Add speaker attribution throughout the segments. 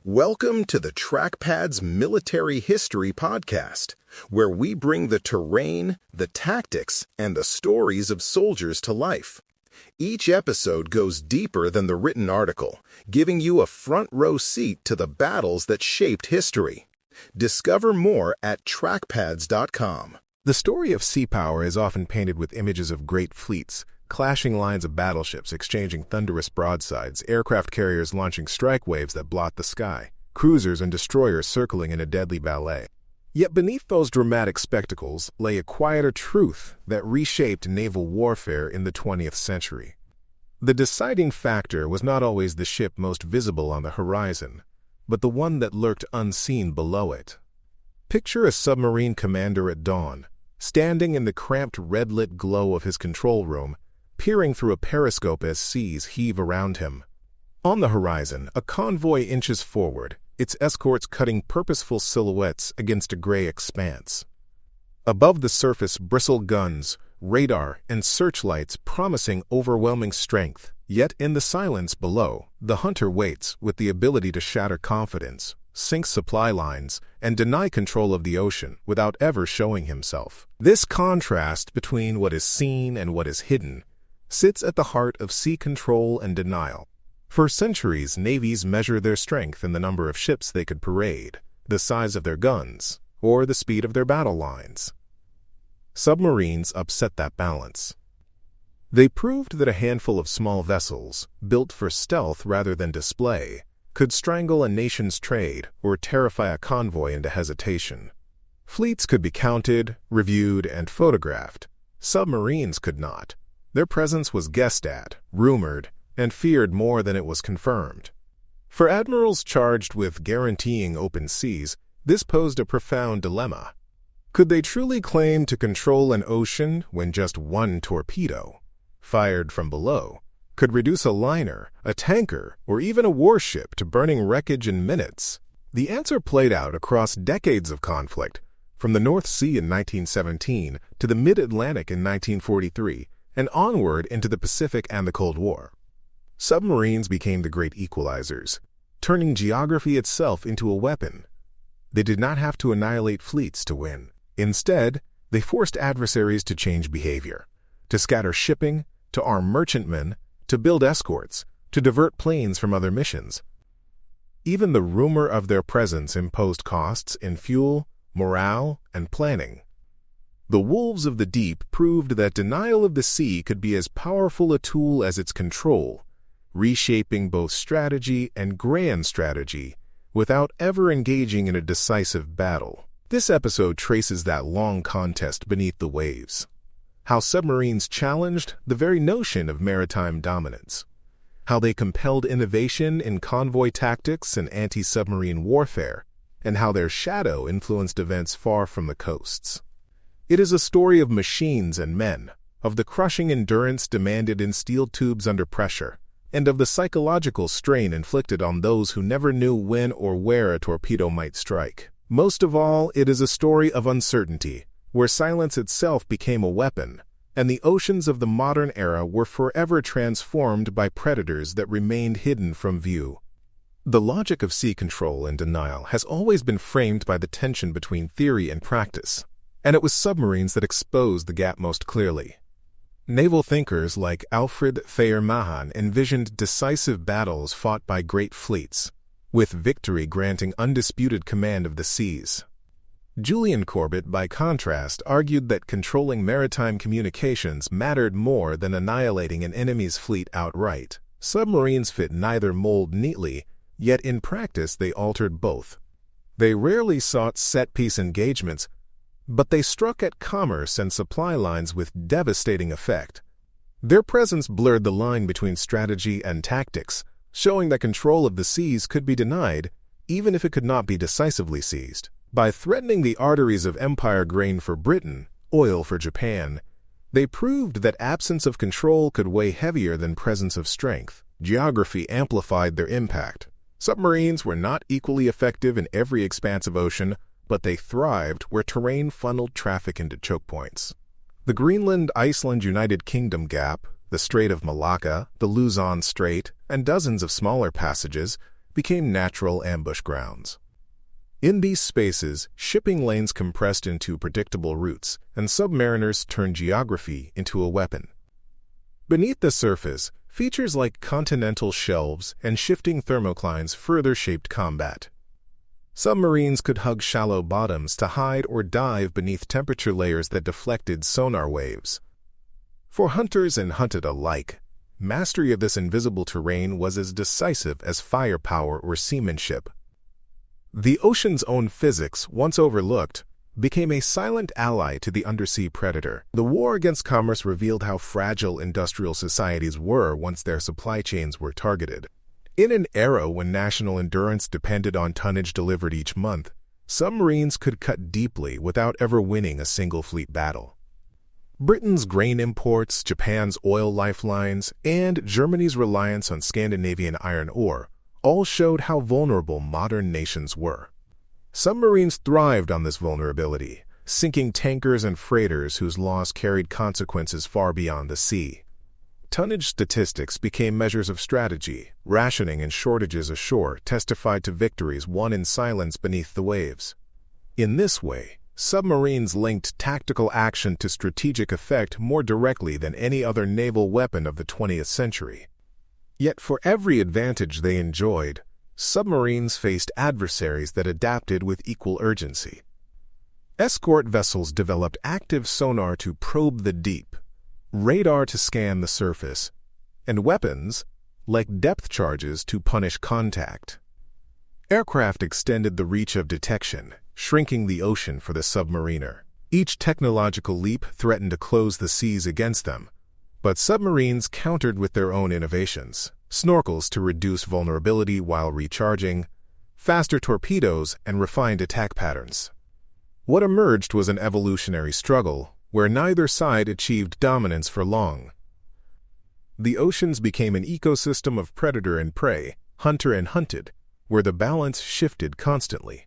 Speaker 1: Welcome to the TrackPad's Military History Podcast, where we bring the terrain, the tactics, and the stories of soldiers to life. Each episode goes deeper than the written article, giving you a front-row seat to the battles that shaped history. Discover more at trackpads.com.
Speaker 2: The story of sea power is often painted with images of great fleets, clashing lines of battleships exchanging thunderous broadsides, aircraft carriers launching strike waves that blot the sky, cruisers and destroyers circling in a deadly ballet. Yet beneath those dramatic spectacles lay a quieter truth that reshaped naval warfare in the 20th century. The deciding factor was not always the ship most visible on the horizon, but the one that lurked unseen below it. Picture a submarine commander at dawn, standing in the cramped red-lit glow of his control room, peering through a periscope as seas heave around him. On the horizon, a convoy inches forward, its escorts cutting purposeful silhouettes against a gray expanse. Above the surface bristle guns, radar, and searchlights promising overwhelming strength. Yet in the silence below, the hunter waits with the ability to shatter confidence, sink supply lines, and deny control of the ocean without ever showing himself. This contrast between what is seen and what is hidden sits at the heart of sea control and denial. For centuries, navies measured their strength in the number of ships they could parade, the size of their guns, or the speed of their battle lines. Submarines upset that balance. They proved that a handful of small vessels, built for stealth rather than display, could strangle a nation's trade or terrify a convoy into hesitation. Fleets could be counted, reviewed, and photographed. Submarines could not. Their presence was guessed at, rumored, and feared more than it was confirmed. For admirals charged with guaranteeing open seas, this posed a profound dilemma. Could they truly claim to control an ocean when just one torpedo, fired from below, could reduce a liner, a tanker, or even a warship to burning wreckage in minutes? The answer played out across decades of conflict, from the North Sea in 1917 to the Mid-Atlantic in 1943, and onward into the Pacific and the Cold War. Submarines became the great equalizers, turning geography itself into a weapon. They did not have to annihilate fleets to win. Instead, they forced adversaries to change behavior, to scatter shipping, to arm merchantmen, to build escorts, to divert planes from other missions. Even the rumor of their presence imposed costs in fuel, morale, and planning. The wolves of the deep proved that denial of the sea could be as powerful a tool as its control, reshaping both strategy and grand strategy without ever engaging in a decisive battle. This episode traces that long contest beneath the waves, how submarines challenged the very notion of maritime dominance, how they compelled innovation in convoy tactics and anti-submarine warfare, and how their shadow influenced events far from the coasts. It is a story of machines and men, of the crushing endurance demanded in steel tubes under pressure, and of the psychological strain inflicted on those who never knew when or where a torpedo might strike. Most of all, it is a story of uncertainty, where silence itself became a weapon, and the oceans of the modern era were forever transformed by predators that remained hidden from view. The logic of sea control and denial has always been framed by the tension between theory and practice, and it was submarines that exposed the gap most clearly. Naval thinkers like Alfred Thayer Mahan envisioned decisive battles fought by great fleets, with victory granting undisputed command of the seas. Julian Corbett, by contrast, argued that controlling maritime communications mattered more than annihilating an enemy's fleet outright. Submarines fit neither mold neatly, yet in practice they altered both. They rarely sought set-piece engagements, but they struck at commerce and supply lines with devastating effect. Their presence blurred the line between strategy and tactics, showing that control of the seas could be denied, even if it could not be decisively seized. By threatening the arteries of empire grain for Britain, oil for Japan, they proved that absence of control could weigh heavier than presence of strength. Geography amplified their impact. Submarines were not equally effective in every expanse of ocean, but they thrived where terrain funneled traffic into choke points. The Greenland-Iceland-United Kingdom gap, the Strait of Malacca, the Luzon Strait, and dozens of smaller passages became natural ambush grounds. In these spaces, shipping lanes compressed into predictable routes, and submariners turned geography into a weapon. Beneath the surface, features like continental shelves and shifting thermoclines further shaped combat. Submarines could hug shallow bottoms to hide or dive beneath temperature layers that deflected sonar waves. For hunters and hunted alike, mastery of this invisible terrain was as decisive as firepower or seamanship. The ocean's own physics, once overlooked, became a silent ally to the undersea predator. The war against commerce revealed how fragile industrial societies were once their supply chains were targeted. In an era when national endurance depended on tonnage delivered each month, submarines could cut deeply without ever winning a single fleet battle. Britain's grain imports, Japan's oil lifelines, and Germany's reliance on Scandinavian iron ore all showed how vulnerable modern nations were. Submarines thrived on this vulnerability, sinking tankers and freighters whose loss carried consequences far beyond the sea. Tonnage statistics became measures of strategy. Rationing and shortages ashore testified to victories won in silence beneath the waves. In this way, submarines linked tactical action to strategic effect more directly than any other naval weapon of the 20th century. Yet for every advantage they enjoyed, submarines faced adversaries that adapted with equal urgency. Escort vessels developed active sonar to probe the deep, radar to scan the surface, and weapons, like depth charges, to punish contact. Aircraft extended the reach of detection, shrinking the ocean for the submariner. Each technological leap threatened to close the seas against them, but submarines countered with their own innovations: snorkels to reduce vulnerability while recharging, faster torpedoes, and refined attack patterns. What emerged was an evolutionary struggle where neither side achieved dominance for long. The oceans became an ecosystem of predator and prey, hunter and hunted, where the balance shifted constantly.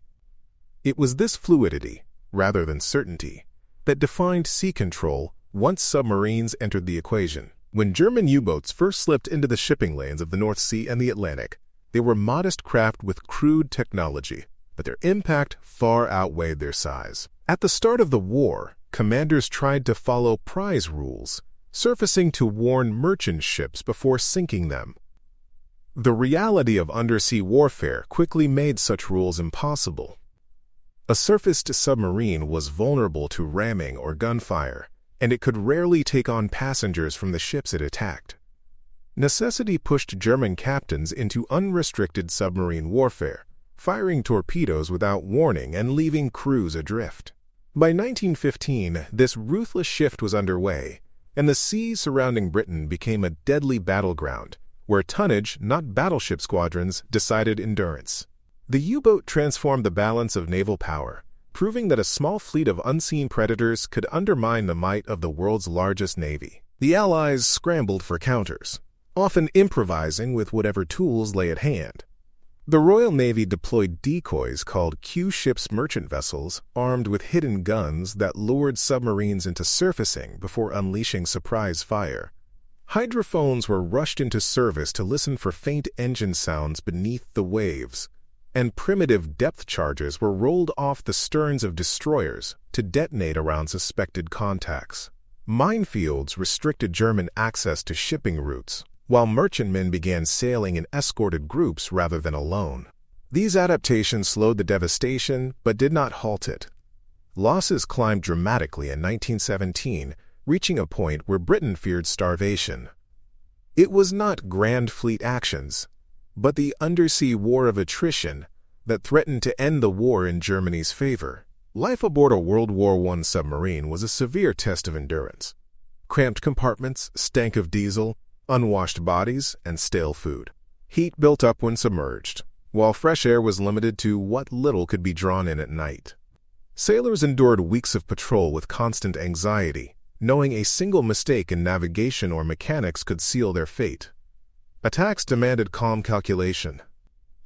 Speaker 2: It was this fluidity, rather than certainty, that defined sea control once submarines entered the equation. When German U-boats first slipped into the shipping lanes of the North Sea and the Atlantic, they were modest craft with crude technology, but their impact far outweighed their size. At the start of the war, commanders tried to follow prize rules, surfacing to warn merchant ships before sinking them. The reality of undersea warfare quickly made such rules impossible. A surfaced submarine was vulnerable to ramming or gunfire, and it could rarely take on passengers from the ships it attacked. Necessity pushed German captains into unrestricted submarine warfare, firing torpedoes without warning and leaving crews adrift. By 1915, this ruthless shift was underway, and the seas surrounding Britain became a deadly battleground, where tonnage, not battleship squadrons, decided endurance. The U-boat transformed the balance of naval power, proving that a small fleet of unseen predators could undermine the might of the world's largest navy. The Allies scrambled for counters, often improvising with whatever tools lay at hand. The Royal Navy deployed decoys called Q-ships merchant vessels armed with hidden guns that lured submarines into surfacing before unleashing surprise fire. Hydrophones were rushed into service to listen for faint engine sounds beneath the waves, and primitive depth charges were rolled off the sterns of destroyers to detonate around suspected contacts. Minefields restricted German access to shipping routes, while merchantmen began sailing in escorted groups rather than alone. These adaptations slowed the devastation but did not halt it. Losses climbed dramatically in 1917, reaching a point where Britain feared starvation. It was not grand fleet actions, but the undersea war of attrition that threatened to end the war in Germany's favor. Life aboard a World War I submarine was a severe test of endurance. Cramped compartments, stank of diesel, unwashed bodies, and stale food. Heat built up when submerged, while fresh air was limited to what little could be drawn in at night. Sailors endured weeks of patrol with constant anxiety, knowing a single mistake in navigation or mechanics could seal their fate. Attacks demanded calm calculation.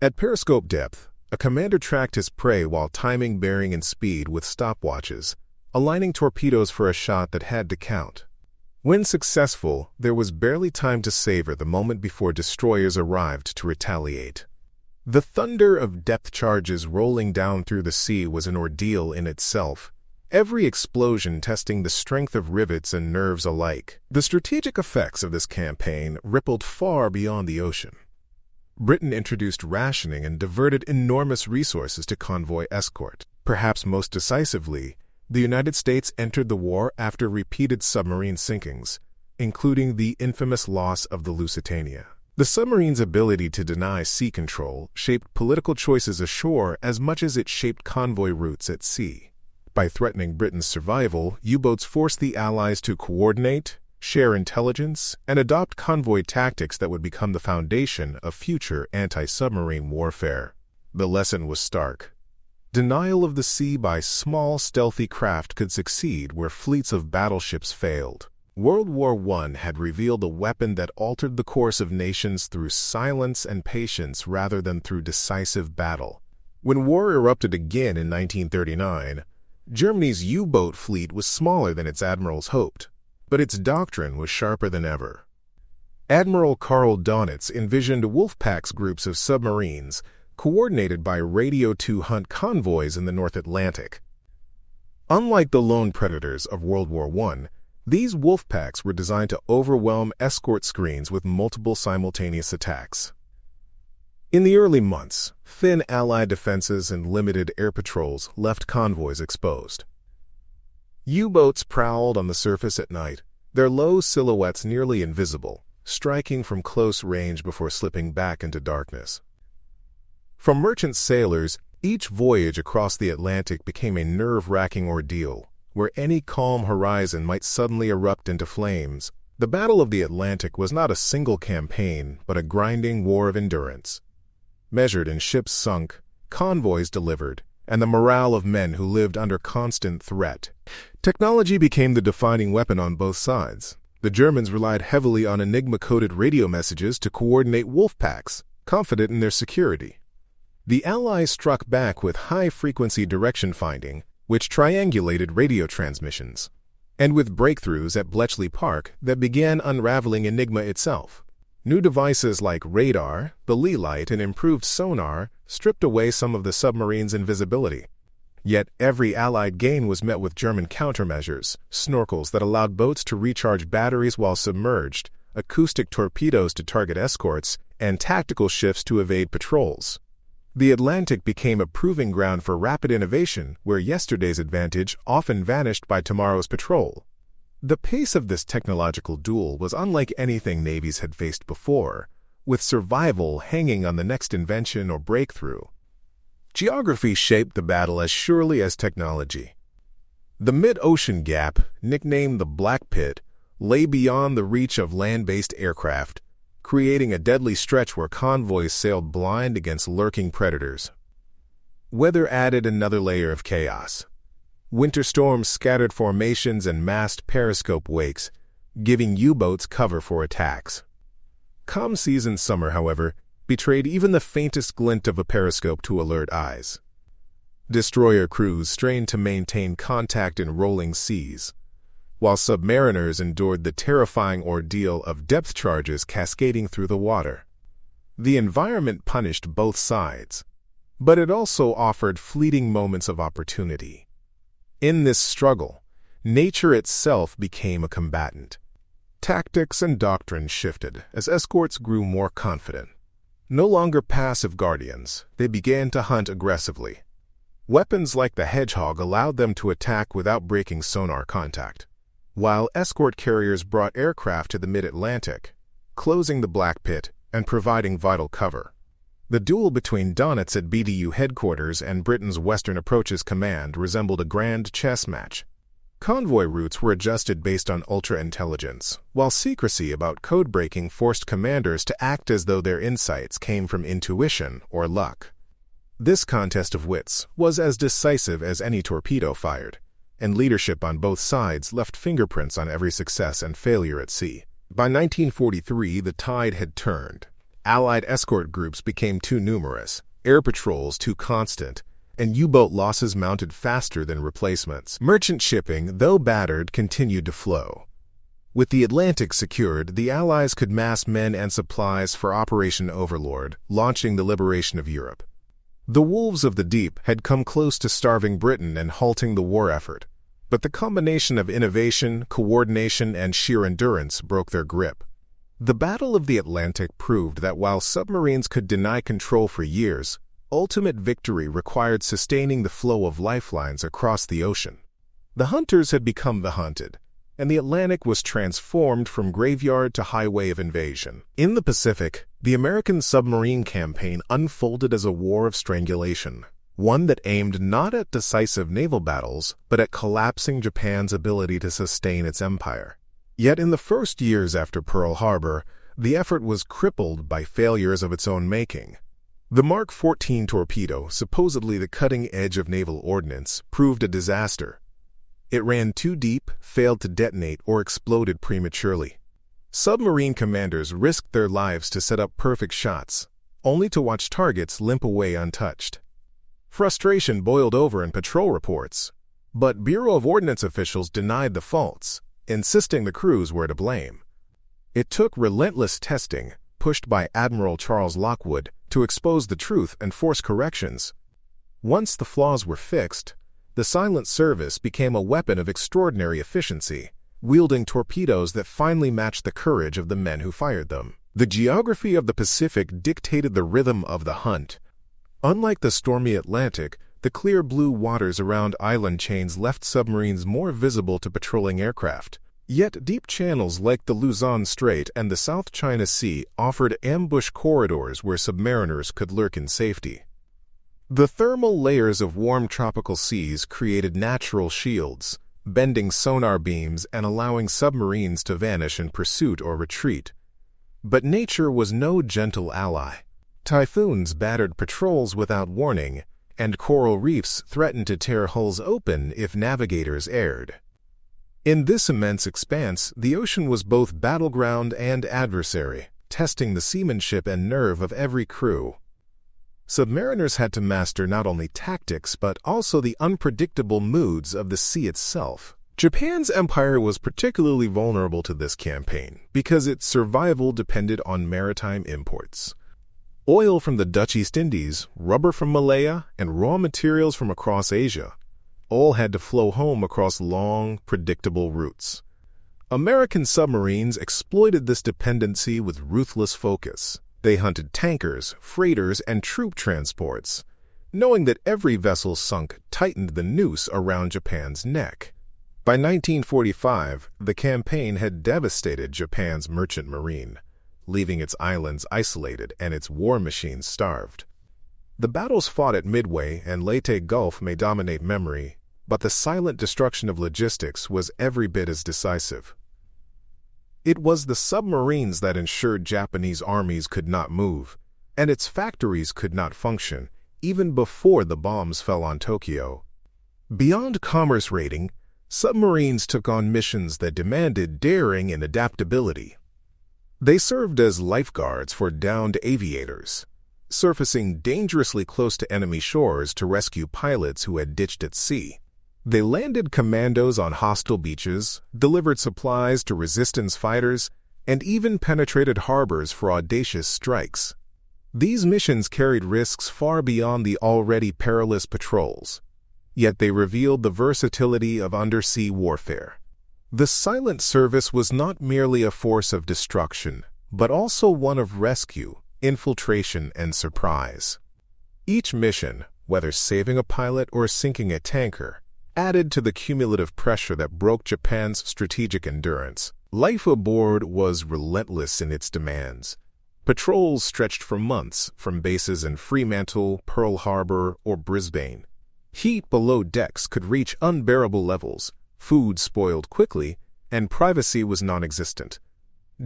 Speaker 2: At periscope depth, a commander tracked his prey while timing bearing and speed with stopwatches, aligning torpedoes for a shot that had to count. When successful, there was barely time to savor the moment before destroyers arrived to retaliate. The thunder of depth charges rolling down through the sea was an ordeal in itself, every explosion testing the strength of rivets and nerves alike. The strategic effects of this campaign rippled far beyond the ocean. Britain introduced rationing and diverted enormous resources to convoy escort. Perhaps most decisively, the United States entered the war after repeated submarine sinkings, including the infamous loss of the Lusitania. The submarine's ability to deny sea control shaped political choices ashore as much as it shaped convoy routes at sea. By threatening Britain's survival, U-boats forced the Allies to coordinate, share intelligence, and adopt convoy tactics that would become the foundation of future anti-submarine warfare. The lesson was stark. Denial of the sea by small, stealthy craft could succeed where fleets of battleships failed. World War I had revealed a weapon that altered the course of nations through silence and patience rather than through decisive battle. When war erupted again in 1939, Germany's U-boat fleet was smaller than its admirals hoped, but its doctrine was sharper than ever. Admiral Karl Donitz envisioned wolfpacks groups of submarines coordinated by radio to hunt convoys in the North Atlantic. Unlike the lone predators of World War I, these wolfpacks were designed to overwhelm escort screens with multiple simultaneous attacks. In the early months, thin Allied defenses and limited air patrols left convoys exposed. U-boats prowled on the surface at night, their low silhouettes nearly invisible, striking from close range before slipping back into darkness. For merchant sailors, each voyage across the Atlantic became a nerve-wracking ordeal, where any calm horizon might suddenly erupt into flames. The Battle of the Atlantic was not a single campaign, but a grinding war of endurance. Measured in ships sunk, convoys delivered, and the morale of men who lived under constant threat. Technology became the defining weapon on both sides. The Germans relied heavily on Enigma-coded radio messages to coordinate wolfpacks, confident in their security. The Allies struck back with high-frequency direction finding, which triangulated radio transmissions, and with breakthroughs at Bletchley Park that began unraveling Enigma itself. New devices like radar, the Lee light, and improved sonar stripped away some of the submarine's invisibility. Yet every Allied gain was met with German countermeasures, snorkels that allowed boats to recharge batteries while submerged, acoustic torpedoes to target escorts, and tactical shifts to evade patrols. The Atlantic became a proving ground for rapid innovation where yesterday's advantage often vanished by tomorrow's patrol. The pace of this technological duel was unlike anything navies had faced before, with survival hanging on the next invention or breakthrough. Geography shaped the battle as surely as technology. The mid-ocean gap, nicknamed the Black Pit, lay beyond the reach of land-based aircraft, creating a deadly stretch where convoys sailed blind against lurking predators. Weather added another layer of chaos. Winter storms scattered formations and massed periscope wakes, giving U-boats cover for attacks. Calm season summer, however, betrayed even the faintest glint of a periscope to alert eyes. Destroyer crews strained to maintain contact in rolling seas, while submariners endured the terrifying ordeal of depth charges cascading through the water. The environment punished both sides, but it also offered fleeting moments of opportunity. In this struggle, nature itself became a combatant. Tactics and doctrine shifted as escorts grew more confident. No longer passive guardians, they began to hunt aggressively. Weapons like the Hedgehog allowed them to attack without breaking sonar contact, while escort carriers brought aircraft to the mid-Atlantic, closing the Black Pit and providing vital cover. The duel between Donitz at BDU headquarters and Britain's Western Approaches Command resembled a grand chess match. Convoy routes were adjusted based on ultra-intelligence, while secrecy about code-breaking forced commanders to act as though their insights came from intuition or luck. This contest of wits was as decisive as any torpedo fired, and leadership on both sides left fingerprints on every success and failure at sea. By 1943, the tide had turned. Allied escort groups became too numerous, air patrols too constant, and U-boat losses mounted faster than replacements. Merchant shipping, though battered, continued to flow. With the Atlantic secured, the Allies could mass men and supplies for Operation Overlord, launching the liberation of Europe. The wolves of the deep had come close to starving Britain and halting the war effort, but the combination of innovation, coordination, and sheer endurance broke their grip. The Battle of the Atlantic proved that while submarines could deny control for years, ultimate victory required sustaining the flow of lifelines across the ocean. The hunters had become the hunted, and the Atlantic was transformed from graveyard to highway of invasion. In the Pacific, the American submarine campaign unfolded as a war of strangulation, one that aimed not at decisive naval battles, but at collapsing Japan's ability to sustain its empire. Yet in the first years after Pearl Harbor, the effort was crippled by failures of its own making. The Mark 14 torpedo, supposedly the cutting edge of naval ordnance, proved a disaster. It ran too deep, failed to detonate, or exploded prematurely. Submarine commanders risked their lives to set up perfect shots, only to watch targets limp away untouched. Frustration boiled over in patrol reports, but Bureau of Ordnance officials denied the faults, insisting the crews were to blame. It took relentless testing, pushed by Admiral Charles Lockwood, to expose the truth and force corrections. Once the flaws were fixed, the silent service became a weapon of extraordinary efficiency, wielding torpedoes that finally matched the courage of the men who fired them. The geography of the Pacific dictated the rhythm of the hunt. Unlike the stormy Atlantic, the clear blue waters around island chains left submarines more visible to patrolling aircraft. Yet deep channels like the Luzon Strait and the South China Sea offered ambush corridors where submariners could lurk in safety. The thermal layers of warm tropical seas created natural shields, bending sonar beams and allowing submarines to vanish in pursuit or retreat. But nature was no gentle ally. Typhoons battered patrols without warning, and coral reefs threatened to tear hulls open if navigators erred. In this immense expanse, the ocean was both battleground and adversary, testing the seamanship and nerve of every crew. Submariners had to master not only tactics but also the unpredictable moods of the sea itself. Japan's empire was particularly vulnerable to this campaign because its survival depended on maritime imports. Oil from the Dutch East Indies, rubber from Malaya, and raw materials from across Asia all had to flow home across long, predictable routes. American submarines exploited this dependency with ruthless focus. They hunted tankers, freighters, and troop transports, knowing that every vessel sunk tightened the noose around Japan's neck. By 1945, the campaign had devastated Japan's merchant marine, leaving its islands isolated and its war machines starved. The battles fought at Midway and Leyte Gulf may dominate memory, but the silent destruction of logistics was every bit as decisive. It was the submarines that ensured Japanese armies could not move, and its factories could not function, even before the bombs fell on Tokyo. Beyond commerce raiding, submarines took on missions that demanded daring and adaptability. They served as lifeguards for downed aviators, surfacing dangerously close to enemy shores to rescue pilots who had ditched at sea. They landed commandos on hostile beaches, delivered supplies to resistance fighters, and even penetrated harbors for audacious strikes. These missions carried risks far beyond the already perilous patrols, yet they revealed the versatility of undersea warfare. The silent service was not merely a force of destruction, but also one of rescue, infiltration, and surprise. Each mission, whether saving a pilot or sinking a tanker, added to the cumulative pressure that broke Japan's strategic endurance. Life aboard was relentless in its demands. Patrols stretched for months from bases in Fremantle, Pearl Harbor, or Brisbane. Heat below decks could reach unbearable levels, food spoiled quickly, and privacy was non-existent.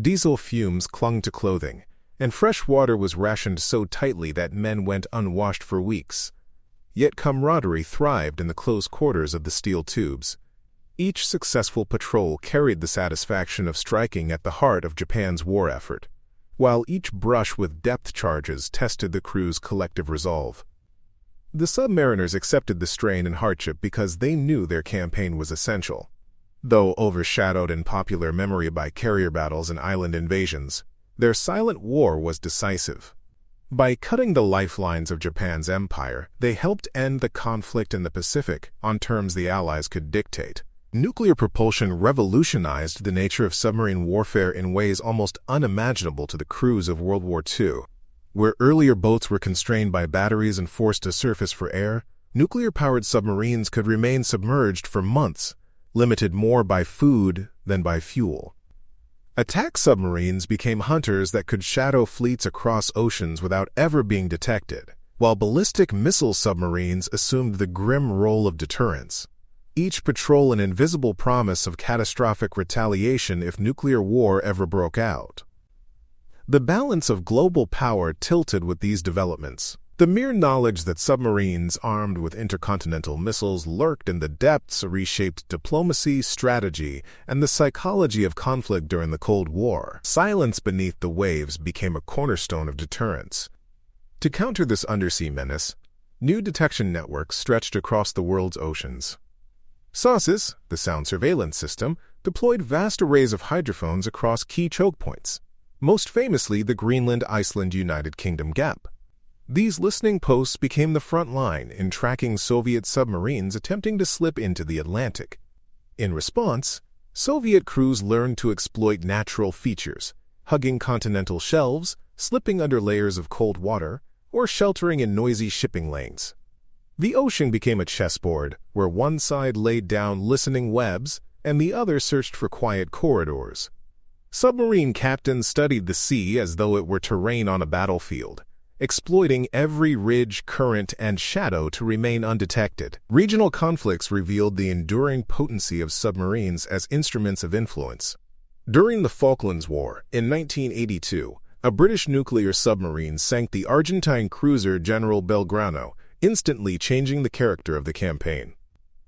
Speaker 2: Diesel fumes clung to clothing, and fresh water was rationed so tightly that men went unwashed for weeks. Yet camaraderie thrived in the close quarters of the steel tubes. Each successful patrol carried the satisfaction of striking at the heart of Japan's war effort, while each brush with depth charges tested the crew's collective resolve. The submariners accepted the strain and hardship because they knew their campaign was essential. Though overshadowed in popular memory by carrier battles and island invasions, their silent war was decisive. By cutting the lifelines of Japan's empire, they helped end the conflict in the Pacific on terms the Allies could dictate. Nuclear propulsion revolutionized the nature of submarine warfare in ways almost unimaginable to the crews of World War II. Where earlier boats were constrained by batteries and forced to surface for air, nuclear-powered submarines could remain submerged for months, limited more by food than by fuel. Attack submarines became hunters that could shadow fleets across oceans without ever being detected, while ballistic missile submarines assumed the grim role of deterrence. Each patrol an invisible promise of catastrophic retaliation if nuclear war ever broke out. The balance of global power tilted with these developments. The mere knowledge that submarines armed with intercontinental missiles lurked in the depths reshaped diplomacy, strategy, and the psychology of conflict during the Cold War. Silence beneath the waves became a cornerstone of deterrence. To counter this undersea menace, new detection networks stretched across the world's oceans. SOSUS, the sound surveillance system, deployed vast arrays of hydrophones across key choke points, most famously the Greenland-Iceland-United Kingdom gap. These listening posts became the front line in tracking Soviet submarines attempting to slip into the Atlantic. In response, Soviet crews learned to exploit natural features, hugging continental shelves, slipping under layers of cold water, or sheltering in noisy shipping lanes. The ocean became a chessboard where one side laid down listening webs and the other searched for quiet corridors. Submarine captains studied the sea as though it were terrain on a battlefield, exploiting every ridge, current, and shadow to remain undetected. Regional conflicts revealed the enduring potency of submarines as instruments of influence. During the Falklands War, in 1982, a British nuclear submarine sank the Argentine cruiser General Belgrano, instantly changing the character of the campaign.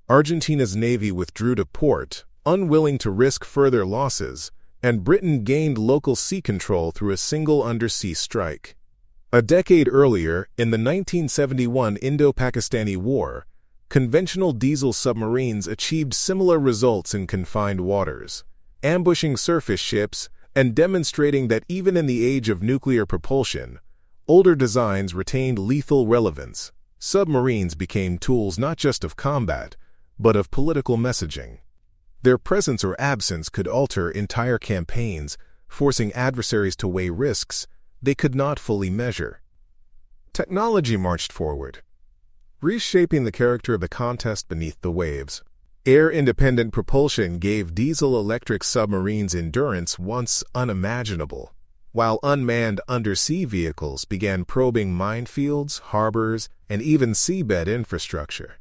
Speaker 2: Argentina's navy withdrew to port, unwilling to risk further losses, and Britain gained local sea control through a single undersea strike. A decade earlier, in the 1971 Indo-Pakistani War, conventional diesel submarines achieved similar results in confined waters, ambushing surface ships and demonstrating that even in the age of nuclear propulsion, older designs retained lethal relevance. Submarines became tools not just of combat, but of political messaging. Their presence or absence could alter entire campaigns, forcing adversaries to weigh risks they could not fully measure. Technology marched forward, reshaping the character of the contest beneath the waves. Air-independent propulsion gave diesel-electric submarines endurance once unimaginable, while unmanned undersea vehicles began probing minefields, harbors, and even seabed infrastructure.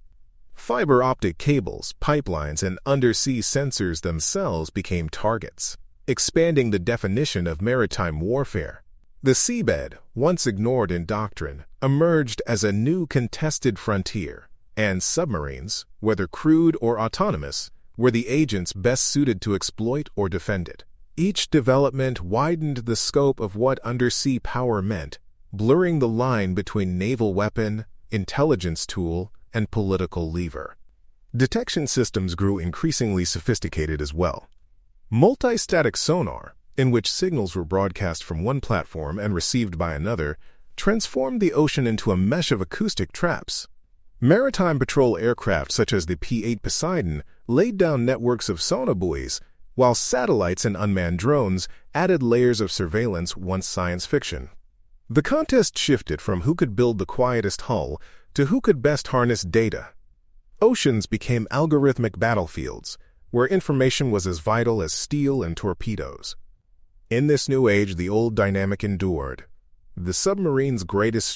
Speaker 2: Fiber optic cables, pipelines, and undersea sensors themselves became targets, expanding the definition of maritime warfare. The seabed, once ignored in doctrine, emerged as a new contested frontier, and submarines, whether crewed or autonomous, were the agents best suited to exploit or defend it. Each development widened the scope of what undersea power meant, blurring the line between naval weapon, intelligence tool, and political lever. Detection systems grew increasingly sophisticated as well. Multi-static sonar, in which signals were broadcast from one platform and received by another, transformed the ocean into a mesh of acoustic traps. Maritime patrol aircraft such as the P-8 Poseidon laid down networks of sonobuoys, while satellites and unmanned drones added layers of surveillance once science fiction. The contest shifted from who could build the quietest hull to who could best harness data. Oceans became algorithmic battlefields, where information was as vital as steel and torpedoes. In this new age, the old dynamic endured. The submarine's greatest